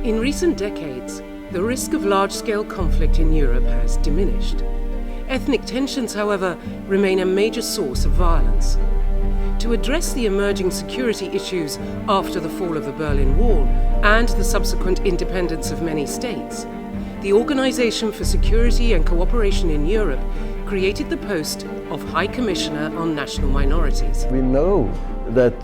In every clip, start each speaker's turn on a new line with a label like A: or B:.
A: In recent decades, the risk of large-scale conflict in Europe has diminished. Ethnic tensions, however, remain a major source of violence. To address the emerging security issues after the fall of the Berlin Wall and the subsequent independence of many states, the Organization for Security and Cooperation in Europe created the post of High Commissioner on National Minorities.
B: We know that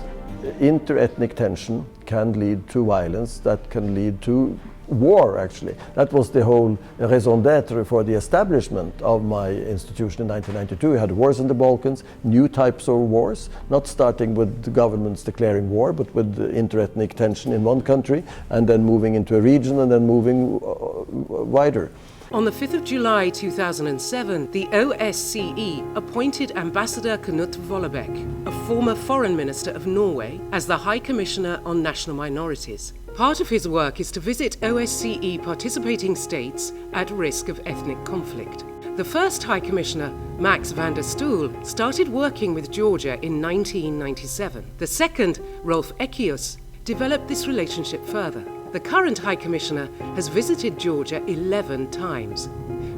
B: inter-ethnic tension can lead to violence, that can lead to war, actually. That was the whole raison d'etre for the establishment of my institution in 1992. We had wars in the Balkans, new types of wars, not starting with the governments declaring war, but with inter-ethnic tension in one country, and then moving into a region, and then moving wider.
A: On the 5th of July 2007, the OSCE appointed Ambassador Knut Vollebæk, a former foreign minister of Norway, as the High Commissioner on National Minorities. Part of his work is to visit OSCE participating states at risk of ethnic conflict. The first High Commissioner, Max van der Stoel, started working with Georgia in 1997. The second, Rolf Ekius, developed this relationship further. The current High Commissioner has visited Georgia 11 times.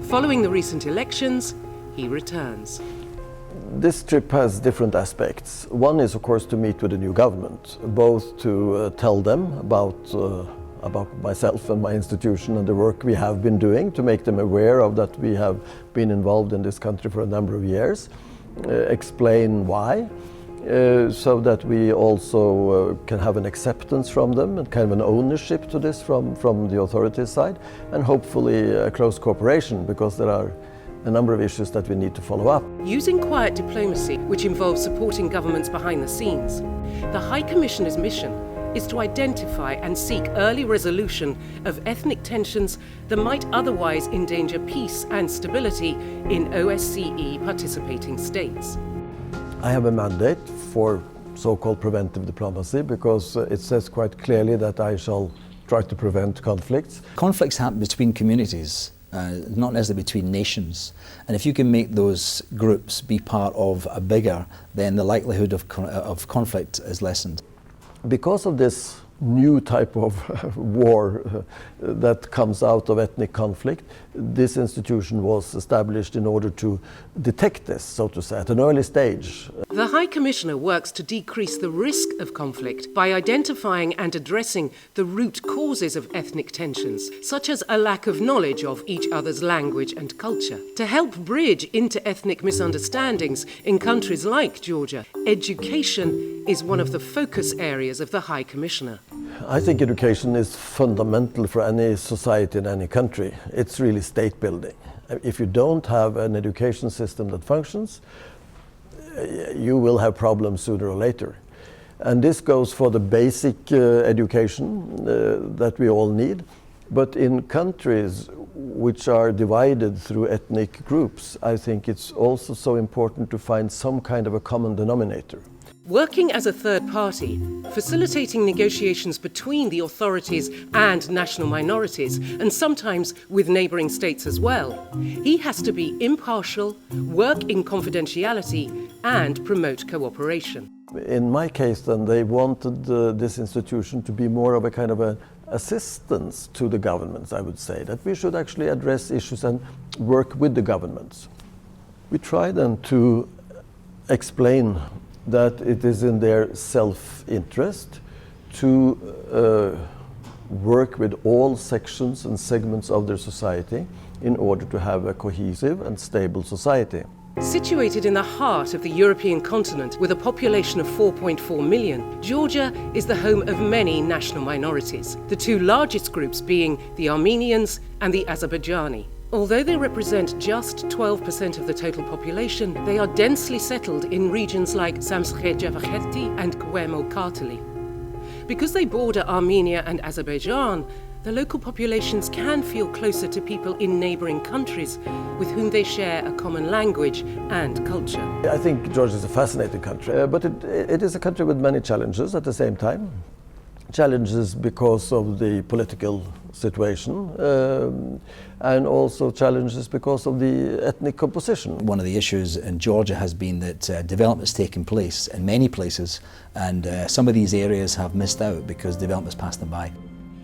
A: Following the recent elections, he returns.
B: This trip has different aspects. One is, of course, to meet with the new government, both to tell them about myself and my institution and the work we have been doing, to make them aware of that we have been involved in this country for a number of years, explain why, so that we also can have an acceptance from them and kind of an ownership to this from the authorities' side, and hopefully a close cooperation, because there are a number of issues that we need to follow up.
A: Using quiet diplomacy, which involves supporting governments behind the scenes, the High Commissioner's mission is to identify and seek early resolution of ethnic tensions that might otherwise endanger peace and stability in OSCE participating states.
B: I have a mandate for so-called preventive diplomacy, because it says quite clearly that I shall try to prevent conflicts.
C: Conflicts happen between communities, not necessarily between nations. And if you can make those groups be part of a bigger, then the likelihood of conflict is lessened.
B: Because of this new type of war that comes out of ethnic conflict, this institution was established in order to detect this, so to say, at an early stage.
A: The High Commissioner works to decrease the risk of conflict by identifying and addressing the root causes of ethnic tensions, such as a lack of knowledge of each other's language and culture. To help bridge inter-ethnic misunderstandings in countries like Georgia, education is one of the focus areas of the High Commissioner.
B: I think education is fundamental for any society in any country. It's really state building. If you don't have an education system that functions, you will have problems sooner or later. And this goes for the basic education that we all need. But in countries which are divided through ethnic groups, I think it's also so important to find some kind of a common denominator.
A: Working as a third party, facilitating negotiations between the authorities and national minorities, and sometimes with neighbouring states as well, he has to be impartial, work in confidentiality, and promote cooperation.
B: In my case, then, they wanted this institution to be more of a kind of an assistance to the governments, I would say, that we should actually address issues and work with the governments. We try then to explain that it is in their self-interest to work with all sections and segments of their society in order to have a cohesive and stable society.
A: Situated in the heart of the European continent with a population of 4.4 million, Georgia is the home of many national minorities, the two largest groups being the Armenians and the Azerbaijani. Although they represent just 12% of the total population, they are densely settled in regions like Samცხe-Javaheti and Kartli. Because they border Armenia and Azerbaijan, the local populations can feel closer to people in neighbouring countries with whom they share a common language and culture.
B: I think Georgia is a fascinating country, but it is a country with many challenges at the same time. Challenges because of the political situation, and also challenges because of the ethnic composition.
C: One of the issues in Georgia has been that development has taken place in many places, and some of these areas have missed out because development has passed them by.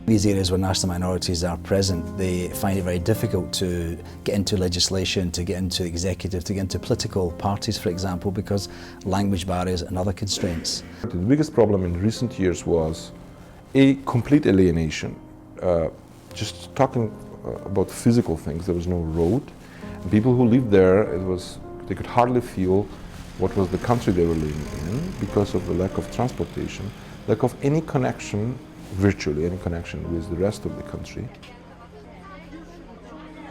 C: These areas where national minorities are present, they find it very difficult to get into legislation, to get into executive, to get into political parties, for example, because language barriers and other constraints.
D: The biggest problem in recent years was a complete alienation. Just talking about physical things, there was no road. People who lived there, they could hardly feel what was the country they were living in because of the lack of transportation, lack of any connection, virtually any connection with the rest of the country.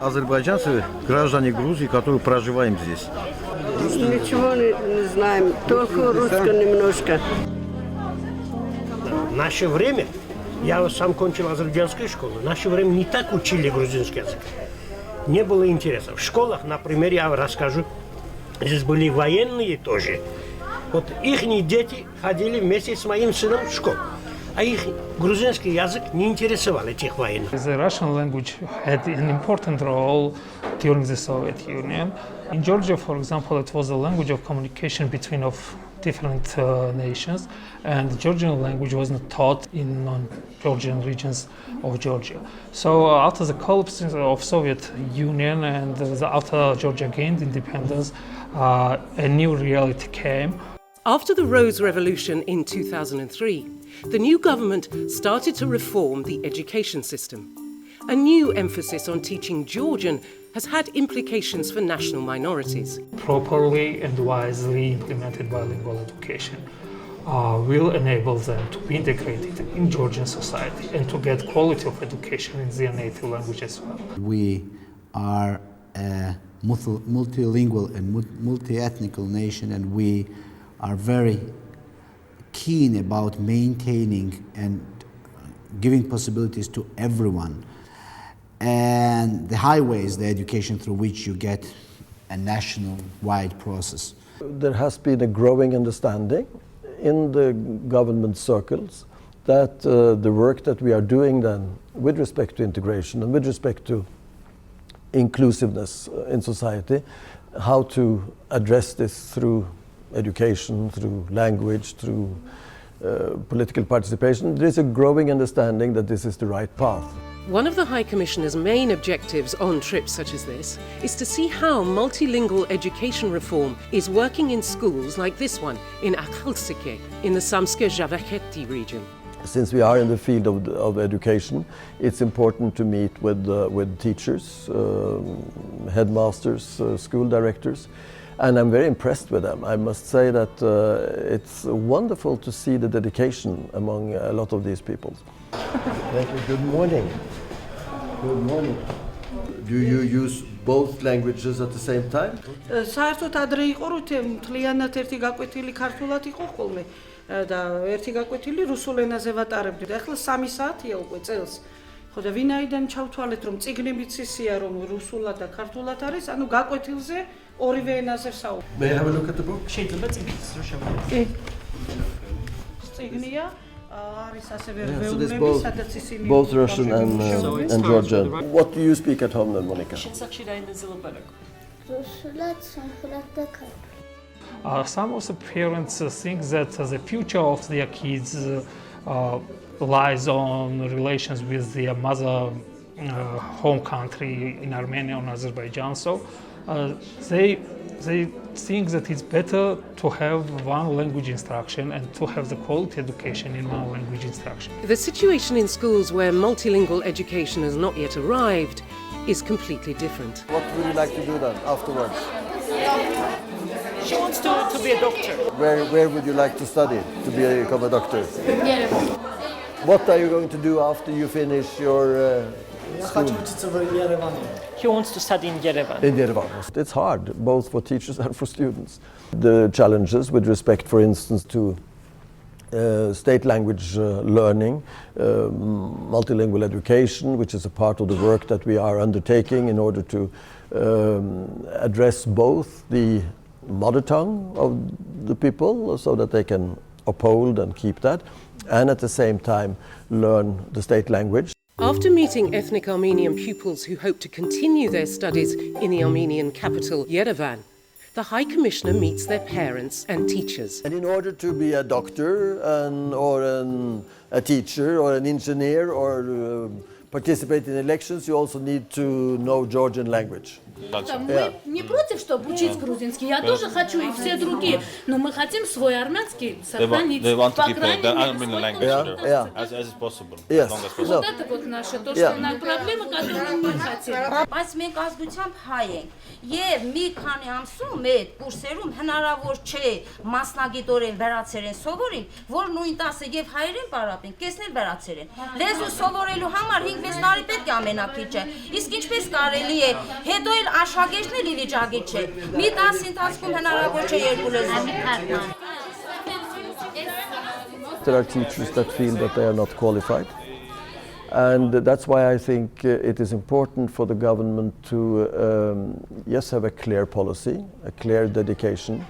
E: Азербайджанцы, граждане Грузии, которые проживаем здесь.
F: Ничего не знаем, только русское немножко.
G: В наше время, я сам кончил азербайджанскую школу, в наше время не так учили грузинский язык. Не было интереса. В школах, например, я расскажу, здесь были военные тоже. Вот их дети ходили вместе с моим сыном в школу. А их грузинский язык не интересовал этих военных.
H: The Russian language had an important role during the Soviet Union. In Georgia, for example, it was the language of communication between different nations, and the Georgian language was not taught in non-Georgian regions of Georgia. So after the collapse of Soviet Union and after Georgia gained independence, a new reality came.
A: After the Rose Revolution in 2003, the new government started to reform the education system. A new emphasis on teaching Georgian has had implications for national minorities.
H: Properly and wisely implemented bilingual education will enable them to be integrated in Georgian society and to get quality of education in their native language as well.
I: We are a multilingual and multi-ethnical nation, and we are very keen about maintaining and giving possibilities to everyone. And the highway is the education through which you get a national-wide process.
B: There has been a growing understanding in the government circles that the work that we are doing then with respect to integration and with respect to inclusiveness in society, how to address this through education, through language, through political participation, there is a growing understanding that this is the right path.
A: One of the High Commissioner's main objectives on trips such as this is to see how multilingual education reform is working in schools like this one in Akhaltsikhe in the Samცხe-Javaketi region.
B: Since we are in the field of education, it's important to meet with teachers, headmasters, school directors, and I'm very impressed with them. I must say that it's wonderful to see the dedication among a lot of these people. Thank you. Good morning. Good morning. Do you use both languages at the same time?
F: საერთოდ ადრე იყო რომ მთლიანად ერთი გაკვეთილი ქართულად იყო ხოლმე და ერთი გაკვეთილი რუსულ ენაზე ვატარებდი და ახლა 3 საათია უკვე წელს. ხო და ვინაიდან ჩავთვალეთ რომ წიგნებიც ისია რომ რუსულად და ქართულად არის, ანუ გაკვეთილზე ორივე ენაზე საუბრობ.
B: May I have a look at the book?
F: შეიძლება წიგნიც რო შევიდეთ. წიგნია
B: Yeah, so there's both Russian and Georgian. What do you speak at home then, Monica?
H: Some of the parents think that the future of their kids lies on relations with their mother home country in Armenia or Azerbaijan. So they think that it's better to have one language instruction and to have the quality education in one language instruction.
A: The situation in schools where multilingual education has not yet arrived is completely different.
B: What would you like to do then afterwards?
F: She wants to be a doctor.
B: Where would you like to study to become a doctor? What are you going to do after you finish your school?
J: He wants to study in Yerevan.
B: In Yerevan. It's hard, both for teachers and for students. The challenges with respect, for instance, to state language learning, multilingual education, which is a part of the work that we are undertaking in order to address both the mother tongue of the people so that they can uphold and keep that, and at the same time learn the state language.
A: After meeting ethnic Armenian pupils who hope to continue their studies in the Armenian capital, Yerevan, the High Commissioner meets their parents and teachers.
B: And in order to be a doctor a teacher or an engineer or participate in elections, you also need to know Georgian language.
K: Мы не против, чтобы учить грузинский. Я тоже хочу, и все другие. Но мы хотим свой армянский сохранить.
L: They want to keep the Armenian language as is possible.
B: Yes.
L: As long as possible.
K: Вот это вот наша, то, что нам проблема, которую мы хотим.
M: Բայց մենք ազգությամբ հայ ենք եւ մի քանի ամսում այդ կուրսերում հնարավոր չէ մասնագիտորեն վերացերեն սովորին, որ նույն տասը եւ հայերեն պարապեն, կեսներ վերացերեն։ Լեզու սովորելու համար 5-6 տարի պետք է ամենակիչը։ Իսկ ինչպես կարելի է հետո էլ աշակերտներ իվիճակի չէ։ Մի տասի ընթացքում հնարավոր չէ երկու լեզու։
B: There are teachers that feel that they are not qualified. And that's why I think it is important for the government to, yes, have a clear policy, a clear dedication,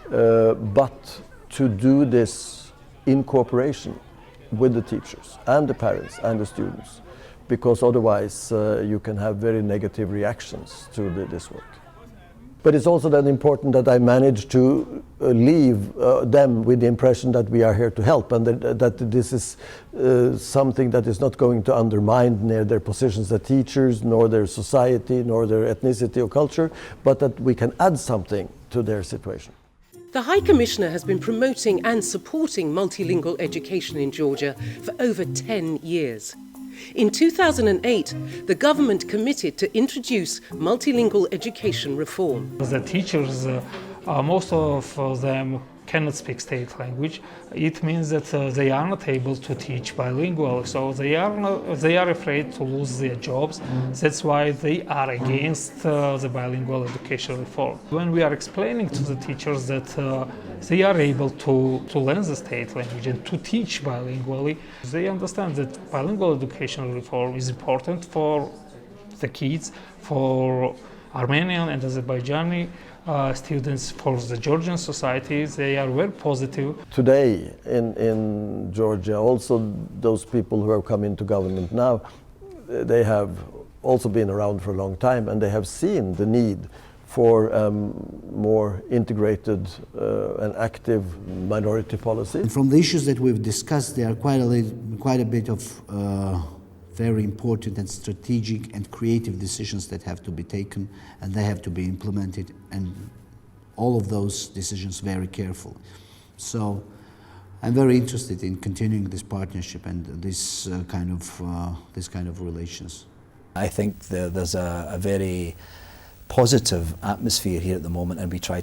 B: but to do this in cooperation with the teachers and the parents and the students, because otherwise you can have very negative reactions to this work. But it's also then important that I manage to leave them with the impression that we are here to help, and that this is something that is not going to undermine their positions as teachers, nor their society, nor their ethnicity or culture, but that we can add something to their situation.
A: The High Commissioner has been promoting and supporting multilingual education in Georgia for over 10 years. In 2008, the government committed to introduce multilingual education reform.
H: The teachers, most of them cannot speak state language. It means that they are not able to teach bilingual, so they are afraid to lose their jobs. That's why they are against the bilingual education reform. When we are explaining to the teachers that they are able to learn the state language and to teach bilingually, they understand that bilingual education reform is important for the kids, for Armenian and Azerbaijani students, for the Georgian society. They are very positive.
B: Today in Georgia, also those people who have come into government now, they have also been around for a long time, and they have seen the need for more integrated and active minority policy.
I: And from the issues that we've discussed, there are quite a bit of very important and strategic and creative decisions that have to be taken, and they have to be implemented, and all of those decisions very careful. So I'm very interested in continuing this partnership and this kind of relations.
C: I think there's a very positive atmosphere here at the moment, and we try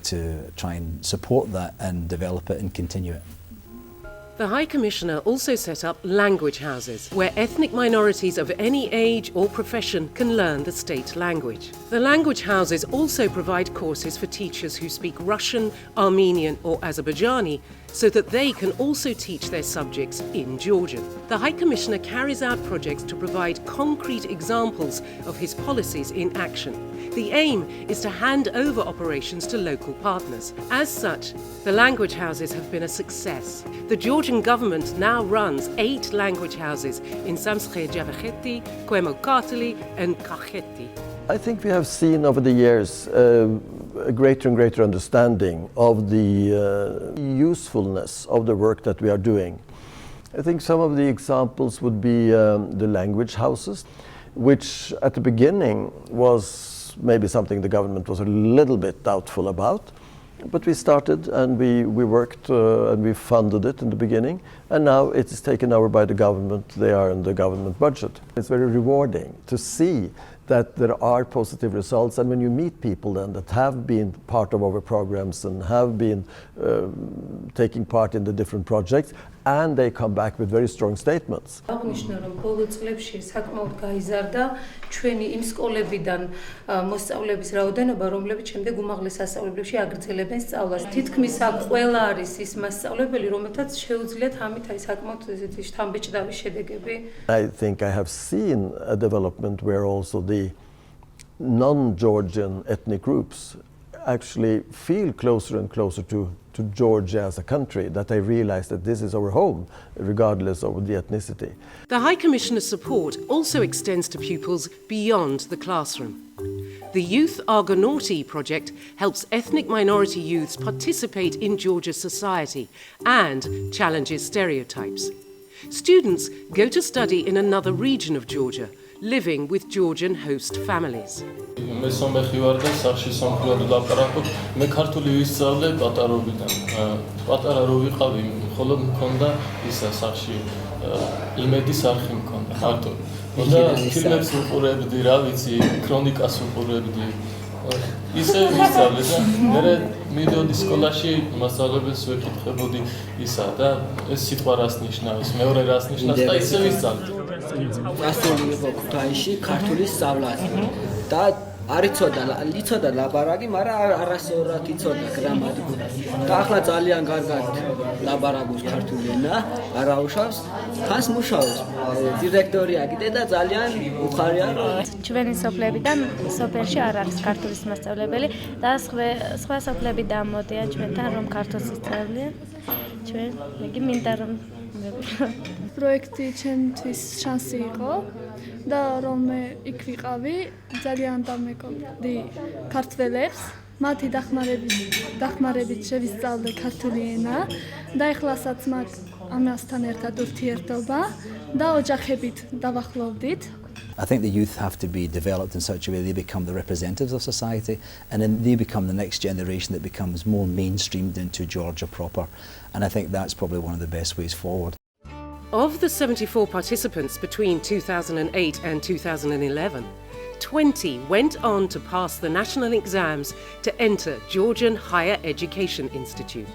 C: and support that and develop it and continue it.
A: The High Commissioner also set up language houses, where ethnic minorities of any age or profession can learn the state language. The language houses also provide courses for teachers who speak Russian, Armenian or Azerbaijani, so that they can also teach their subjects in Georgian. The High Commissioner carries out projects to provide concrete examples of his policies in action. The aim is to hand over operations to local partners. As such, the language houses have been a success. The Georgian government now runs 8 language houses in Samცხe-Javахeti, Qemoqatli and Kakheti.
B: I think we have seen over the years a greater and greater understanding of the usefulness of the work that we are doing. I think some of the examples would be the language houses, which at the beginning was maybe something the government was a little bit doubtful about. But we started and we worked and we funded it in the beginning, and now it is taken over by the government. They are in the government budget. It's very rewarding to see that there are positive results, and when you meet people then that have been part of our programs and have been taking part in the different projects, and they come back with very strong statements.
F: აღნიშნა რომ ბოლო წლებში საკმაოდ გაიზარდა ჩვენი იმ სკოლებიდან მოსწავლეების რაოდენობა, რომლებიც შემდეგ უმაღლეს სასწავლებლებში აგრძელებენ სწავლას. თითქმის ყველა არის ის მასწავლებელი, რომელთაც შეუძლიათ ამით აი საკმაოდ ესეთი შთამბეჭდავი შედეგები.
B: I think I have seen a development where also the non-Georgian ethnic groups actually feel closer and closer to Georgia as a country, that they realize that this is our home, regardless of the ethnicity.
A: The High Commissioner's support also extends to pupils beyond the classroom. The Youth Argonauti project helps ethnic minority youths participate in Georgia's society and challenges stereotypes. Students go to study in another region of Georgia, living with Georgian host families.
N: მე სომეხი ვარ და სახში სომხურად ვლაპარაკობ. მე ქართული ვისწავლე პატარობიდან. პატარა რო ვიყავი, მხოლოდ მქონდა ისა სახში იმედის არხი მქონდა მარტო. და ფილმებს ვუყურებდი, რა ვიცი, ქრონიკას ვუყურებდი. ისე ვისწავლე და მე მივიდოდი სკოლაში, მასწავლებელს ვეკითხებოდი ისა და ეს სიტყვა რას ნიშნავს, მეორე რას ნიშნავს და ისე ვისწავლე.
O: ასწავლე იყო ქუთაისში ქართულის სწავლას და არ იცოდა ლაბარაკი, მაგრამ არასწორად იცოდა გრამატიკულად. და ახლა ძალიან კარგად ლაბარაკობს ქართული ენა, არ აუშავს, ხანს მუშაობს. დირექტორი აგდე და ძალიან უხარია.
P: ჩვენი სოფლებიდან სოფელში არ არის ქართულის მასწავლებელი და სხვა სოფლები დამოდიან ჩვენთან რომ ქართულს ისწავლიან. ჩვენ მეგი მინდა რომ
Q: პროექტი ჩემთვის შანსი იყო და რომ მე იქ ვიყავი, ძალიან დამეკობდი ქართველებს, მათი დახმარებით შევისწავლე ქართული ენა და ეხლასაც მათ ამასთან ერთად ურთიერთობა და ოჯახებით დავახლოვდით.
C: I think the youth have to be developed in such a way they become the representatives of society, and then they become the next generation that becomes more mainstreamed into Georgia proper. And I think that's probably one of the best ways forward.
A: Of the 74 participants between 2008 and 2011, 20 went on to pass the national exams to enter Georgian Higher Education Institute.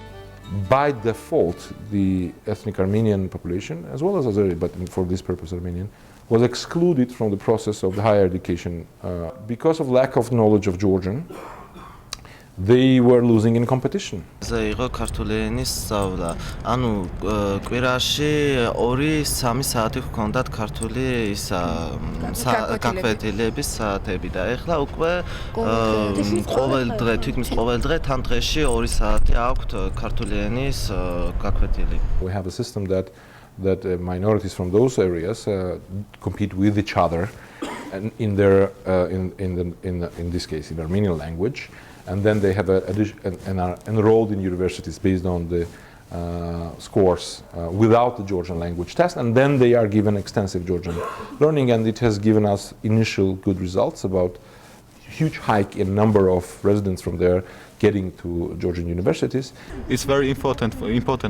D: By default, the ethnic Armenian population, as well as Azeri, but for this purpose Armenian, was excluded from the process of the higher education because of lack of knowledge of Georgian. They were losing in competition.
R: იყო ქართული ენის სწავლა. ანუ კვირაში 2-3 საათი ჰქონდათ ქართული ისა გაკვეთილების საათები და ეხლა უკვე ყოველ დღე, თითქმის ყოველ დღე თან დღეში 2 საათი აქვთ ქართული ენის გაკვეთილი.
D: We have a system that minorities from those areas compete with each other and in their in this case in Armenian language, and then they have and are enrolled in universities based on the scores without the Georgian language test, and then they are given extensive Georgian learning, and it has given us initial good results about huge hike in number of residents from there getting to Georgian universities.
S: It's very important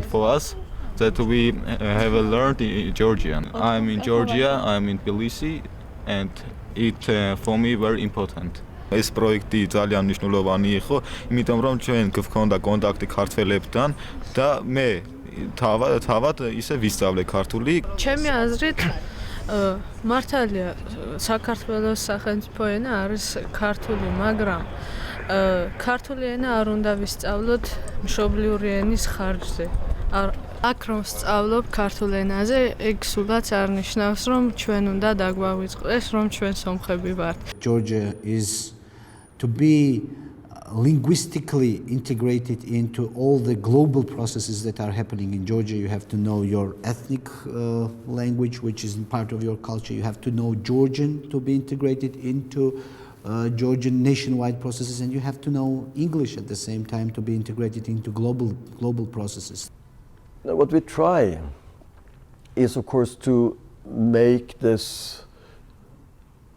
S: for us that we have learned in Georgian. I'm in Georgia, I'm in Tbilisi, and it for me very important. ეს პროექტი ძალიან მნიშვნელოვანი იყო, იმიტომ რომ ჩვენ გვქონდა კონტაქტი ქართველებთან და მე თავად ისე ვისწავლე ქართული.
Q: ჩემი აზრით მართალია საქართველოს სახელმწიფო ენა არის ქართული, მაგრამ ქართული ენა არ უნდა ვისწავლოთ მშობლიური ენის ხარჯზე. აქ რომ სწავლობ ქართულ ენაზე, ეგ სულაც არ ნიშნავს, რომ ჩვენ უნდა დაგვავიწყდეს, რომ ჩვენ სომხები ვართ.
I: Georgia is to be linguistically integrated into all the global processes that are happening in Georgia. You have to know your ethnic language, which is part of your culture. You have to know Georgian to be integrated into Georgian nationwide processes, and you have to know English at the same time to be integrated into global processes.
B: Now, what we try is, of course, to make this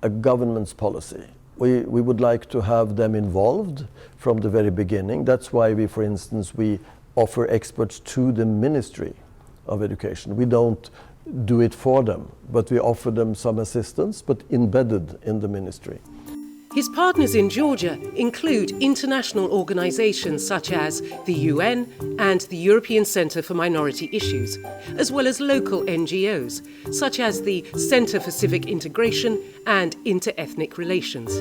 B: a government's policy. We would like to have them involved from the very beginning. That's why we, for instance, we offer experts to the Ministry of Education. We don't do it for them, but we offer them some assistance, but embedded in the ministry.
A: His partners in Georgia include international organisations such as the UN and the European Centre for Minority Issues, as well as local NGOs, such as the Centre for Civic Integration and Inter-Ethnic Relations.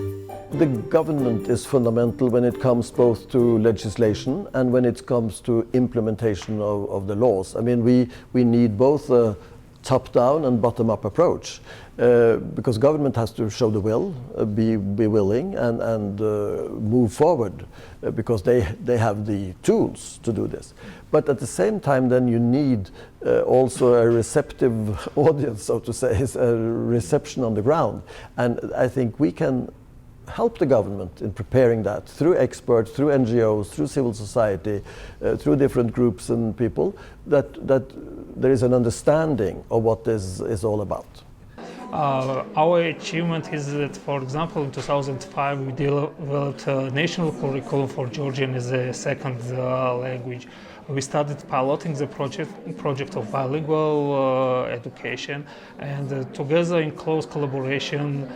B: The government is fundamental when it comes both to legislation and when it comes to implementation of the laws. I mean, we need both a top-down and bottom-up approach. Because government has to show the will, be willing and move forward because they have the tools to do this. But at the same time then you need also a receptive audience, so to say, a reception on the ground. And I think we can help the government in preparing that through experts, through NGOs, through civil society, through different groups and people, that there is an understanding of what this is all about.
H: Our achievement is that, for example, in 2005 we developed a national curriculum for Georgian as a second language. We started piloting the project of bilingual education, and together in close collaboration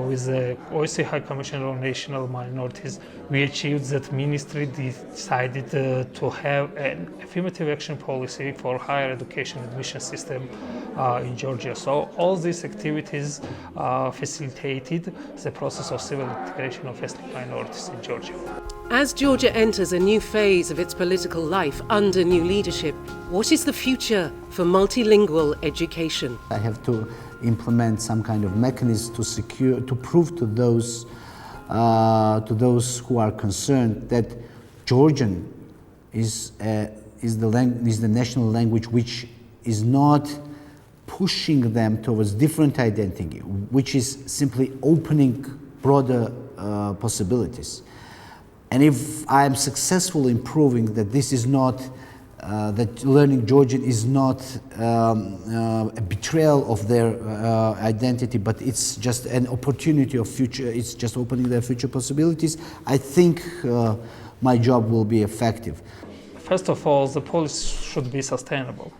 H: with the OSCE High Commissioner on National Minorities, we achieved that ministry decided to have an affirmative action policy for higher education admission system in Georgia. So all these activities facilitated the process of civil integration of ethnic minorities in Georgia.
A: As Georgia enters a new phase of its political life under new leadership, what is the future for multilingual education?
I: I have to implement some kind of mechanism to prove to those who are concerned that Georgian is the national language, which is not pushing them towards different identity, which is simply opening broader possibilities. And if I am successful in proving that this is not, that learning Georgian is not a betrayal of their identity, but it's just an opportunity of future, it's just opening their future possibilities, I think my job will be effective.
H: First of all, the policy should be sustainable.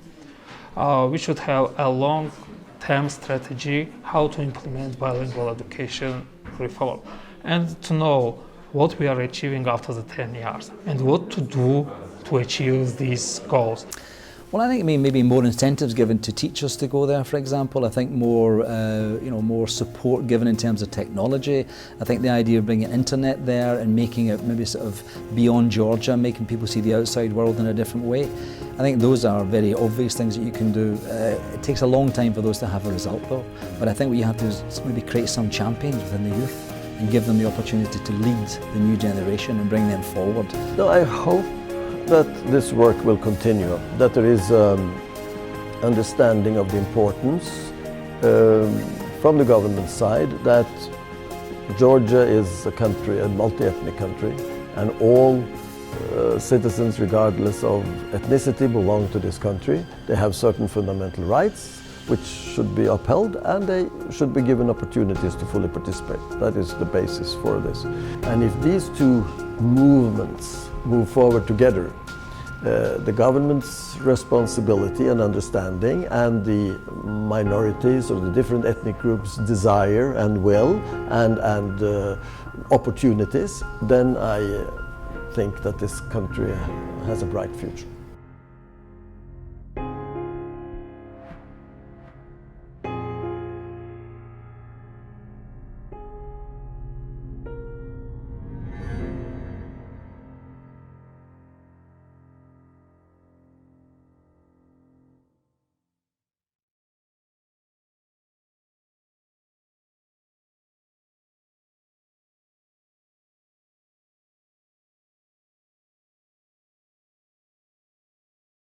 H: We should have a long-term strategy how to implement bilingual education reform, and to know what we are achieving after the 10 years and what to do to achieve these goals.
C: Well, I think maybe more incentives given to teachers to go there, for example. I think more, more support given in terms of technology. I think the idea of bringing internet there and making it maybe sort of beyond Georgia, making people see the outside world in a different way. I think those are very obvious things that you can do. It takes a long time for those to have a result, though. But I think what you have to do is maybe create some champions within the youth and give them the opportunity to lead the new generation and bring them forward.
B: No, I hope that this work will continue, that there is understanding of the importance from the government side that Georgia is a country, a multi-ethnic country, and all citizens, regardless of ethnicity, belong to this country. They have certain fundamental rights which should be upheld, and they should be given opportunities to fully participate. That is the basis for this. And if these two movements move forward together, the government's responsibility and understanding and the minorities or the different ethnic groups' desire and will and opportunities, then I think that this country has a bright future.